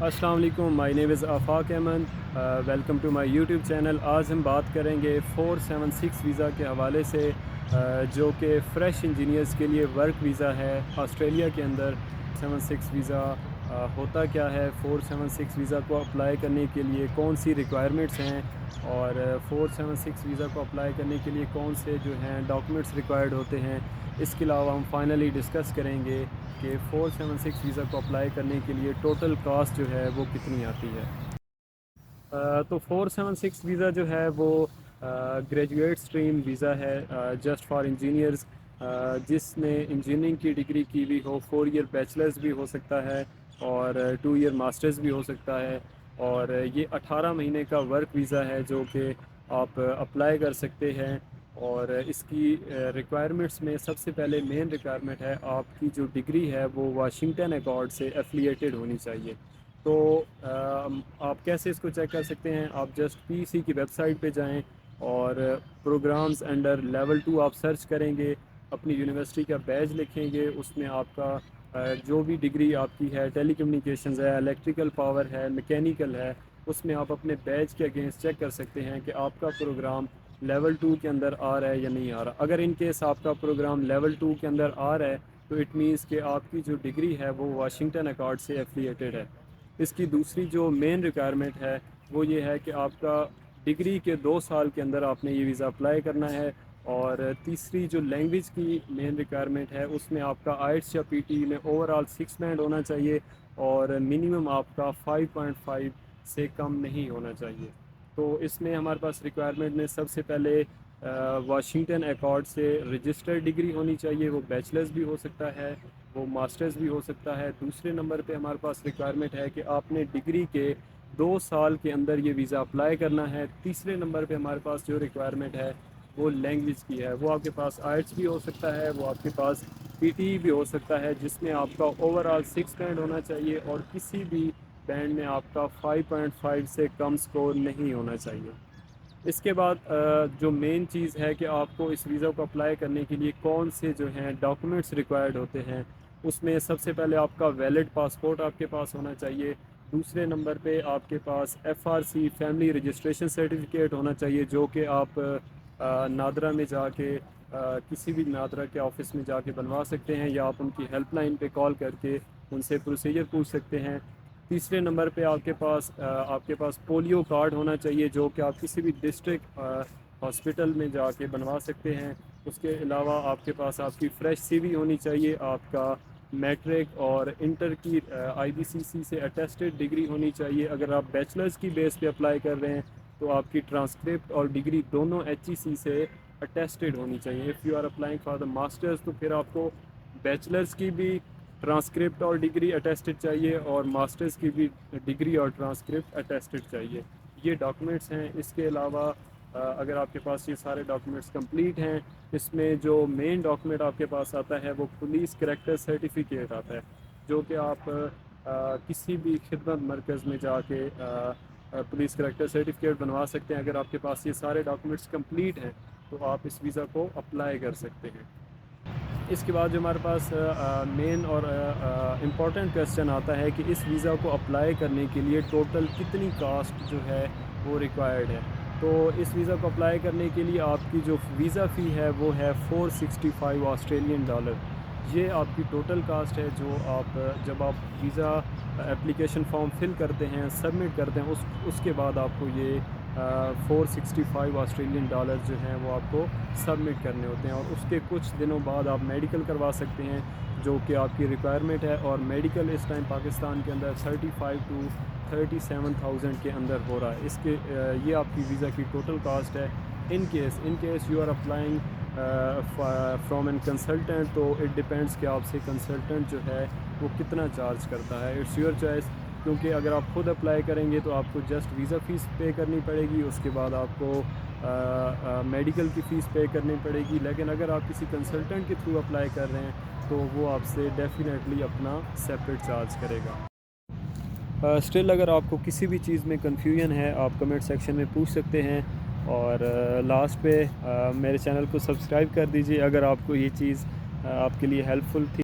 السلام علیکم، my name is Afaq Ahmed, welcome to my YouTube channel. آج ہم بات کریں گے 476 ویزا کے حوالے سے، جو کہ فریش انجینئرز کے لیے ورک ویزا ہے آسٹریلیا کے اندر۔ 76 ویزا ہوتا کیا ہے، 476 ویزا کو اپلائی کرنے کے لیے کون سی ریکوائرمنٹس ہیں، اور 476 ویزا کو اپلائی کرنے کے لیے کون سے جو ہیں ڈاکومنٹس ریکوائرڈ ہوتے ہیں۔ اس کے علاوہ ہم فائنلی ڈسکس کریں گے کہ 476 ویزا کو اپلائی کرنے کے لیے ٹوٹل کاسٹ جو ہے وہ کتنی آتی ہے۔ تو 476 ویزا جو ہے وہ گریجویٹ اسٹریم ویزا ہے، جسٹ فار انجینئرز، جس نے انجینئرنگ کی ڈگری کی بھی ہو۔ 4 ایئر بیچلرز بھی ہو سکتا ہے اور 2 ایئر ماسٹرز بھی ہو سکتا ہے، اور یہ 18 مہینے کا ورک ویزا ہے جو کہ آپ اپلائی کر سکتے ہیں۔ اور اس کی ریکوائرمنٹس میں سب سے پہلے مین ریکوائرمنٹ ہے آپ کی جو ڈگری ہے وہ واشنگٹن اکارڈ سے ایفیلیٹڈ ہونی چاہیے۔ تو آپ کیسے اس کو چیک کر سکتے ہیں؟ آپ جسٹ پی سی کی ویب سائٹ پہ جائیں اور پروگرامز انڈر لیول 2 آپ سرچ کریں گے، اپنی یونیورسٹی کا بیج لکھیں گے، اس میں آپ کا جو بھی ڈگری آپ کی ہے، ٹیلی کمیونیکیشنز ہے، الیکٹریکل پاور ہے، میکینیکل ہے، اس میں آپ اپنے بیج کے اگینسٹ چیک کر سکتے ہیں کہ آپ کا پروگرام لیول 2 کے اندر آ رہا ہے یا نہیں آ رہا۔ اگر ان کیس آپ کا پروگرام لیول 2 کے اندر آ رہا ہے تو اٹ مینس کہ آپ کی جو ڈگری ہے وہ واشنگٹن اکارڈ سے ایفیلیٹڈ ہے۔ اس کی دوسری جو مین ریکوائرمنٹ ہے وہ یہ ہے کہ آپ کا ڈگری کے 2 سال کے اندر آپ نے یہ ویزا اپلائی کرنا ہے۔ اور تیسری جو لینگویج کی مین ریکوائرمنٹ ہے اس میں آپ کا آئٹس یا پی ٹی میں اوور آل 6 بینڈ ہونا چاہیے، اور منیمم آپ کا 5.5 سے کم نہیں ہونا چاہیے۔ تو اس میں ہمارے پاس ریکوائرمنٹ میں سب سے پہلے واشنگٹن اکارڈ سے رجسٹرڈ ڈگری ہونی چاہیے، وہ بیچلرز بھی ہو سکتا ہے، وہ ماسٹرز بھی ہو سکتا ہے۔ دوسرے نمبر پہ ہمارے پاس ریکوائرمنٹ ہے کہ آپ نے ڈگری کے 2 سال کے اندر یہ ویزا اپلائی کرنا ہے۔ تیسرے نمبر پہ ہمارے پاس جو ریکوائرمنٹ ہے وہ لینگویج کی ہے، وہ آپ کے پاس آئٹس بھی ہو سکتا ہے، وہ آپ کے پاس پی ٹی بھی ہو سکتا ہے، جس میں آپ کا اوور آل 6 بینڈ ہونا چاہیے، اور کسی بھی بینڈ میں آپ کا 5.5 سے کم سکور نہیں ہونا چاہیے۔ اس کے بعد جو مین چیز ہے کہ آپ کو اس ویزا کو اپلائی کرنے کے لیے کون سے جو ہیں ڈاکومنٹس ریکوائرڈ ہوتے ہیں، اس میں سب سے پہلے آپ کا ویلڈ پاسپورٹ آپ کے پاس ہونا چاہیے۔ دوسرے نمبر پہ آپ کے پاس F R C family registration certificate ہونا چاہیے، جو کہ آپ نادرا میں جا کے کسی بھی نادرا کے آفس میں جا کے بنوا سکتے ہیں، یا آپ ان کی ہیلپ لائن پہ کال کر کے ان سے پروسیجر پوچھ سکتے ہیں۔ تیسرے نمبر پہ آپ کے پاس پولیو کارڈ ہونا چاہیے، جو کہ آپ کسی بھی ڈسٹرکٹ ہاسپٹل میں جا کے بنوا سکتے ہیں۔ اس کے علاوہ آپ کے پاس آپ کی فریش سی وی ہونی چاہیے، آپ کا میٹرک اور انٹر کی آئی بی سی سی سے اٹیسٹڈ ڈگری ہونی چاہیے۔ اگر آپ بیچلرز کی بیس پہ اپلائی کر رہے ہیں تو آپ کی ٹرانسکرپٹ اور ڈگری دونوں ایچ ای سی سے اٹیسٹڈ ہونی چاہیے۔ If you are applying for the masters تو پھر آپ کو بیچلرز کی بھی ٹرانسکرپٹ اور ڈگری اٹیسٹڈ چاہیے، اور ماسٹرز کی بھی ڈگری اور ٹرانسکرپٹ اٹیسٹڈ چاہیے۔ یہ ڈاکومنٹس ہیں۔ اس کے علاوہ اگر آپ کے پاس یہ سارے ڈاکومنٹس کمپلیٹ ہیں، اس میں جو مین ڈاکومنٹ آپ کے پاس آتا ہے وہ پولیس کریکٹر سرٹیفکیٹ آتا ہے، جو کہ آپ کسی بھی خدمت مرکز میں جا کے پولیس کریکٹر سرٹیفکیٹ بنوا سکتے ہیں۔ اگر آپ کے پاس یہ سارے ڈاکومنٹس کمپلیٹ ہیں تو آپ اس ویزا کو اپلائی کر سکتے ہیں۔ اس کے بعد جو ہمارے پاس مین اور امپورٹنٹ کویسچن آتا ہے کہ اس ویزا کو اپلائی کرنے کے لیے ٹوٹل کتنی کاسٹ جو ہے وہ ریکوائرڈ ہے۔ تو اس ویزا کو اپلائی کرنے کے لیے آپ کی جو ویزا فی ہے وہ ہے 465 آسٹریلین ڈالر۔ یہ آپ کی ٹوٹل کاسٹ ہے، جو آپ جب آپ ویزا اپلیکیشن فارم فل کرتے ہیں، سبمٹ کرتے ہیں، اس کے بعد آپ کو یہ 465 آسٹریلین ڈالر جو ہیں وہ آپ کو سبمٹ کرنے ہوتے ہیں، اور اس کے کچھ دنوں بعد آپ میڈیکل کروا سکتے ہیں، جو کہ آپ کی ریکوائرمنٹ ہے۔ اور میڈیکل اس ٹائم پاکستان کے اندر 35 to 37,000 کے اندر ہو رہا ہے۔ یہ آپ کی ویزا کی ٹوٹل کاسٹ ہے۔ In case you are applying from an consultant, تو اٹ ڈپینڈس کہ آپ سے کنسلٹنٹ جو ہے وہ کتنا چارج کرتا ہے۔ اٹس یور چوائس، کیونکہ اگر آپ خود اپلائی کریں گے تو آپ کو جسٹ ویزا فیس پے کرنی پڑے گی، اس کے بعد آپ کو میڈیکل کی فیس پے کرنی پڑے گی۔ لیکن اگر آپ کسی کنسلٹنٹ کے تھرو اپلائی کر رہے ہیں تو وہ آپ سے ڈیفینیٹلی اپنا سیپریٹ چارج کرے گا۔ اسٹل اگر آپ کو کسی بھی چیز میں کنفیوژن ہے، آپ کمنٹ سیکشن میں پوچھ سکتے ہیں، اور لاسٹ پہ میرے چینل کو سبسکرائب کر دیجیے اگر آپ کو یہ چیز آپ کے لیے ہیلپ فل تھی۔